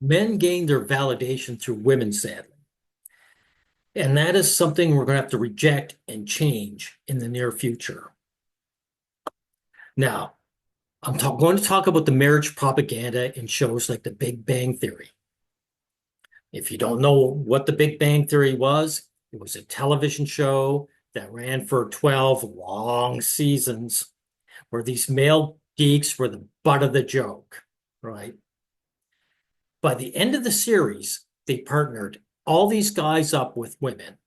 Men gain their validation through women, sadly. And that is something we're going to have to reject and change in the near future. Now, going to talk about the marriage propaganda in shows like The Big Bang Theory. If you don't know what The Big Bang Theory was, it was a television show that ran for 12 long seasons where these male geeks were the butt of the joke, right? By the end of the series, they partnered all these guys up with women,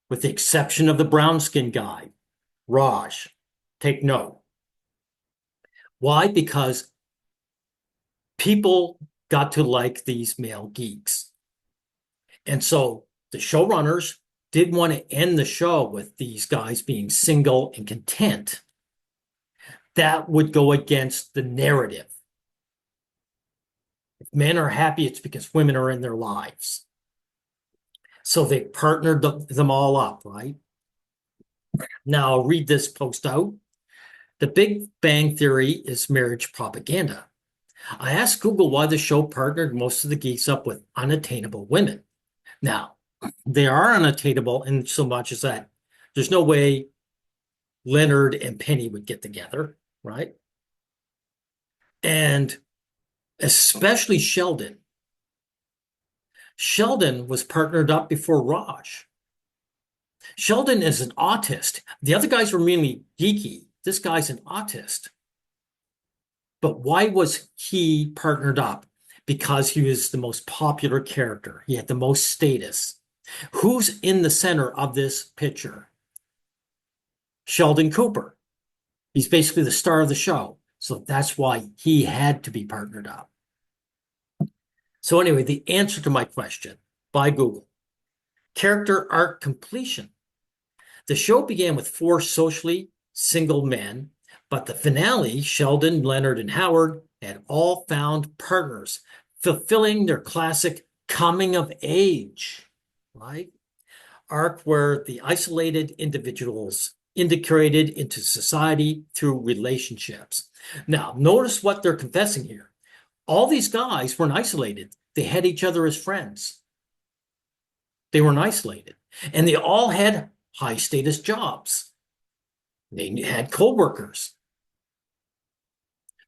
with the exception of the brown skin guy, Raj. Take note. Why? Because people got to like these male geeks. And so the showrunners did want to end the show with these guys being single and content. That would go against the narrative. If men are happy, it's because women are in their lives. So they partnered them all up, right? Now I'll read this post out. The Big Bang Theory is marriage propaganda. I asked Google why the show partnered most of the geeks up with unattainable women. Now, they are unattainable in so much as that there's no way Leonard and Penny would get together, right? And especially Sheldon. Sheldon was partnered up before Raj. Sheldon is an autist. The other guys were mainly geeky. This guy's an autist. But why was he partnered up? Because he was the most popular character. He had the most status. Who's in the center of this picture? Sheldon Cooper. He's basically the star of the show. So that's why he had to be partnered up. So anyway, the answer to my question by Google. Character arc completion. The show began with four socially single men, but the finale, Sheldon, Leonard, and Howard, had all found partners, fulfilling their classic coming of age, right? Arc where the isolated individuals integrated into society through relationships. Now, notice what they're confessing here. All these guys weren't isolated. They had each other as friends. They weren't isolated. And they all had high status jobs. They had co-workers.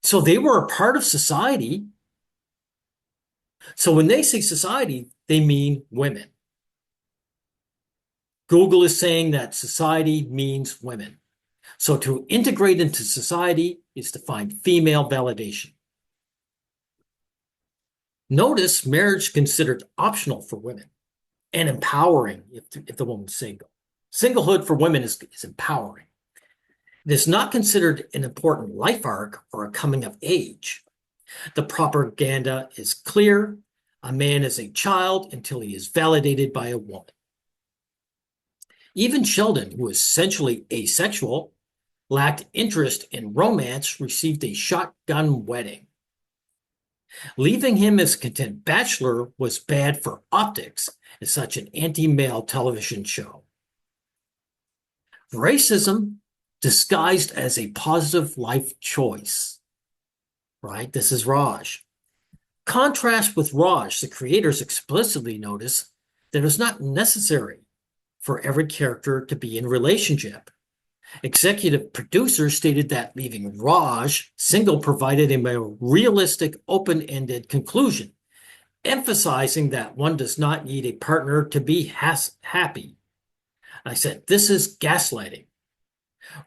So they were a part of society. So when they say society, they mean women. Google is saying that society means women. So to integrate into society is to find female validation. Notice marriage considered optional for women and empowering if the woman's single. Singlehood for women is empowering. It is not considered an important life arc or a coming of age. The propaganda is clear. A man is a child until he is validated by a woman. Even Sheldon, who is essentially asexual, lacked interest in romance, received a shotgun wedding. Leaving him as a content bachelor was bad for optics in such an anti-male television show. Racism disguised as a positive life choice, right? This is Raj. Contrast with Raj, the creators explicitly notice that it's not necessary for every character to be in a relationship. Executive producers stated that leaving Raj single provided him a realistic, open-ended conclusion, emphasizing that one does not need a partner to be happy. I said, this is gaslighting.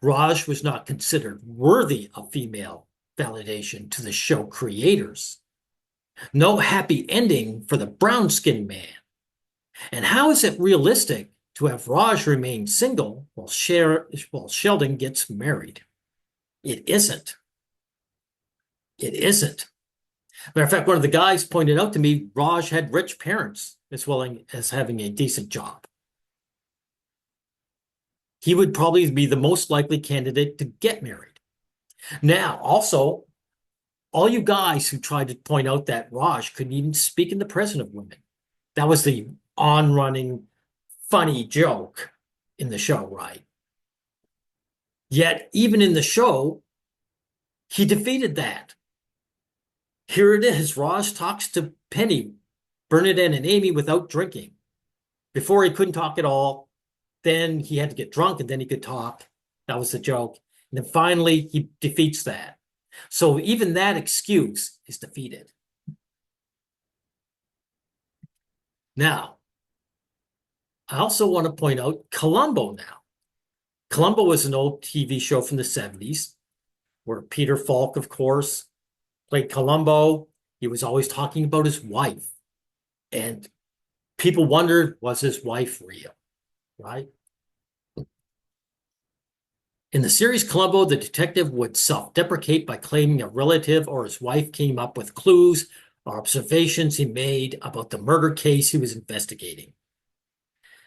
Raj was not considered worthy of female validation to the show creators. No happy ending for the brown-skinned man. And how is it realistic to have Raj remain single while Sheldon gets married? It isn't. It isn't. Matter of fact, one of the guys pointed out to me, Raj had rich parents as well as having a decent job. He would probably be the most likely candidate to get married. Now, also, all you guys who tried to point out that Raj couldn't even speak in the presence of women. That was the on-running funny joke in the show, right? Yet, even in the show, he defeated that. Here it is. Raj talks to Penny, Bernadette, and Amy without drinking. Before he couldn't talk at all. Then he had to get drunk and then he could talk. That was the joke. And then finally he defeats that. So even that excuse is defeated. Now, I also want to point out Columbo now. Columbo was an old TV show from the 70s where Peter Falk, of course, played Columbo. He was always talking about his wife. And people wondered, was his wife real? Right? In the series Columbo, the detective would self-deprecate by claiming a relative or his wife came up with clues or observations he made about the murder case he was investigating.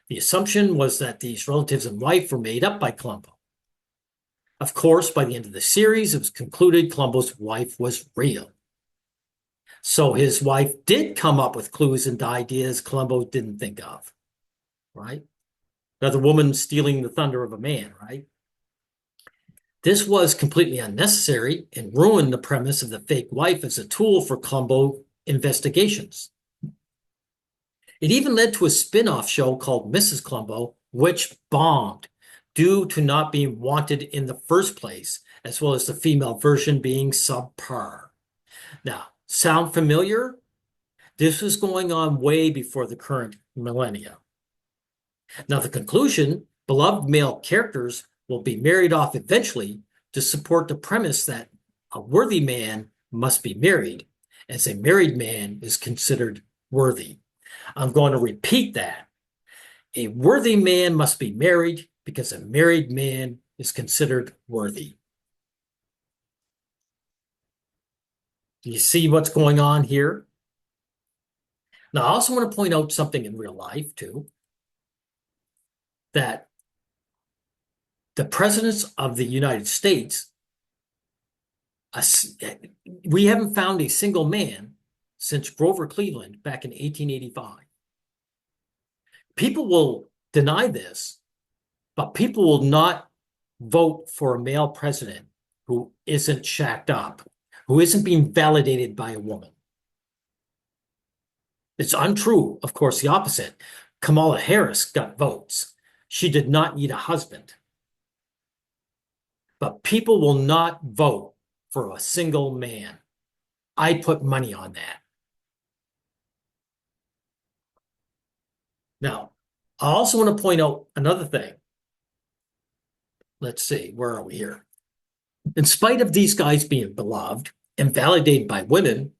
The assumption was that these relatives and wife were made up by Columbo. Of course, by the end of the series, it was concluded Columbo's wife was real. So his wife did come up with clues and ideas Columbo didn't think of, right? Another woman stealing the thunder of a man, right? This was completely unnecessary and ruined the premise of the fake wife as a tool for Columbo investigations. It even led to a spin-off show called Mrs. Columbo, which bombed due to not being wanted in the first place, as well as the female version being subpar. Now, sound familiar? This was going on way before the current millennia. Now, the conclusion, beloved male characters will be married off eventually to support the premise that a worthy man must be married, as a married man is considered worthy. I'm going to repeat that. A worthy man must be married because a married man is considered worthy. Do you see what's going on here? Now, I also want to point out something in real life, too, that the presidents of the United States, we haven't found a single man since Grover Cleveland back in 1885. People will deny this, but people will not vote for a male president who isn't shacked up, who isn't being validated by a woman. It's untrue, of course, the opposite. Kamala Harris got votes. She did not need a husband. But people will not vote for a single man. I put money on that. Now, I also want to point out another thing. Let's see, where are we here? In spite of these guys being beloved and validated by women,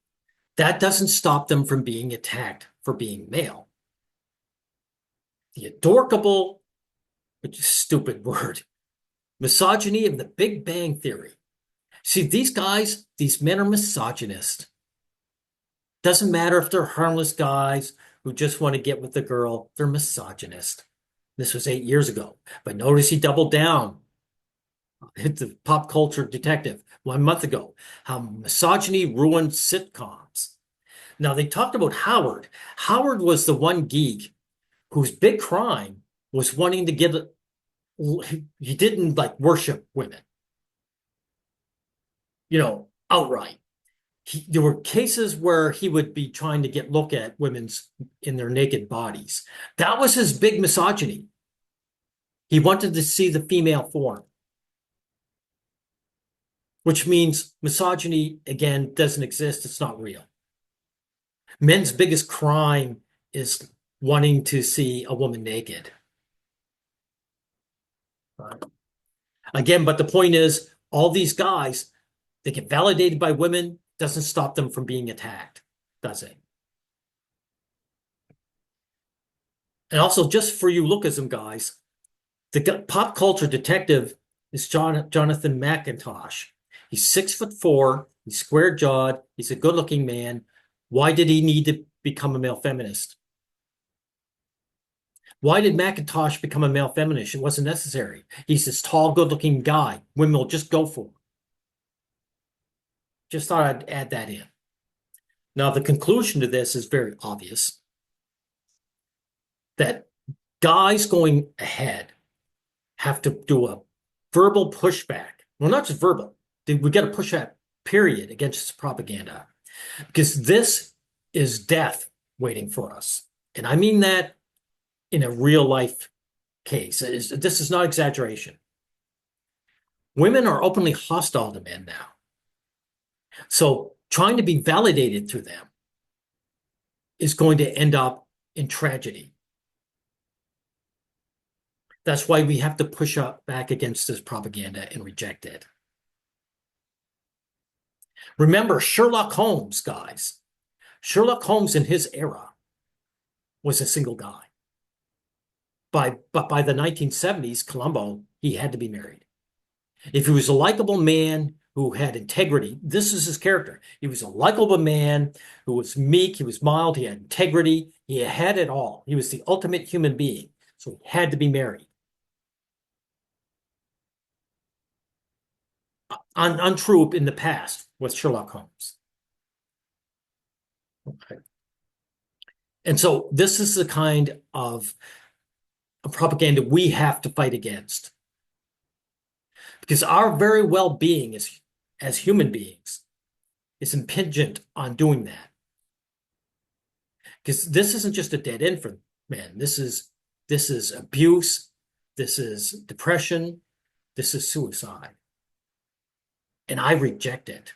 that doesn't stop them from being attacked for being male. The adorkable, which is a stupid word, misogyny of the Big Bang Theory. See, these guys, these men are misogynist. Doesn't matter if they're harmless guys who just want to get with the girl, they're misogynist. This was 8 years ago. But notice he doubled down. The pop culture detective 1 month ago, how misogyny ruined sitcoms. Now, they talked about Howard. Howard was the one geek whose big crime was wanting to get, he didn't like worship women, outright. There were cases where he would be trying to get look at women's in their naked bodies. That was his big misogyny. He wanted to see the female form, which means misogyny, again, doesn't exist. It's not real. Men's biggest crime is wanting to see a woman naked. Again, but the point is, all these guys, they get validated by women, doesn't stop them from being attacked, does it? And also, just for you lookism guys, the pop culture detective is Jonathan McIntosh. He's 6'4", he's square-jawed, he's a good-looking man. Why did he need to become a male feminist? Why did McIntosh become a male feminist? It wasn't necessary. He's this tall, good-looking guy. Women will just go for him. Just thought I'd add that in. Now, the conclusion to this is very obvious. That guys going ahead have to do a verbal pushback. Well, not just verbal. We got to push that period against this propaganda. because this is death waiting for us. And I mean that in a real life case. This is not exaggeration. Women are openly hostile to men now. So trying to be validated through them is going to end up in tragedy. That's why we have to push up back against this propaganda and reject it. Remember Sherlock Holmes, guys. Sherlock Holmes in his era was a single guy. But by the 1970s, Columbo, he had to be married. If he was a likable man who had integrity, this is his character. He was a likable man who was meek, he was mild, he had integrity, he had it all. He was the ultimate human being. So he had to be married. Untrue in the past with Sherlock Holmes. Okay. And so this is the kind of propaganda we have to fight against. Because our very well-being as human beings is impingent on doing that. Because this isn't just a dead end for men. This is abuse, this is depression, this is suicide. And I reject it.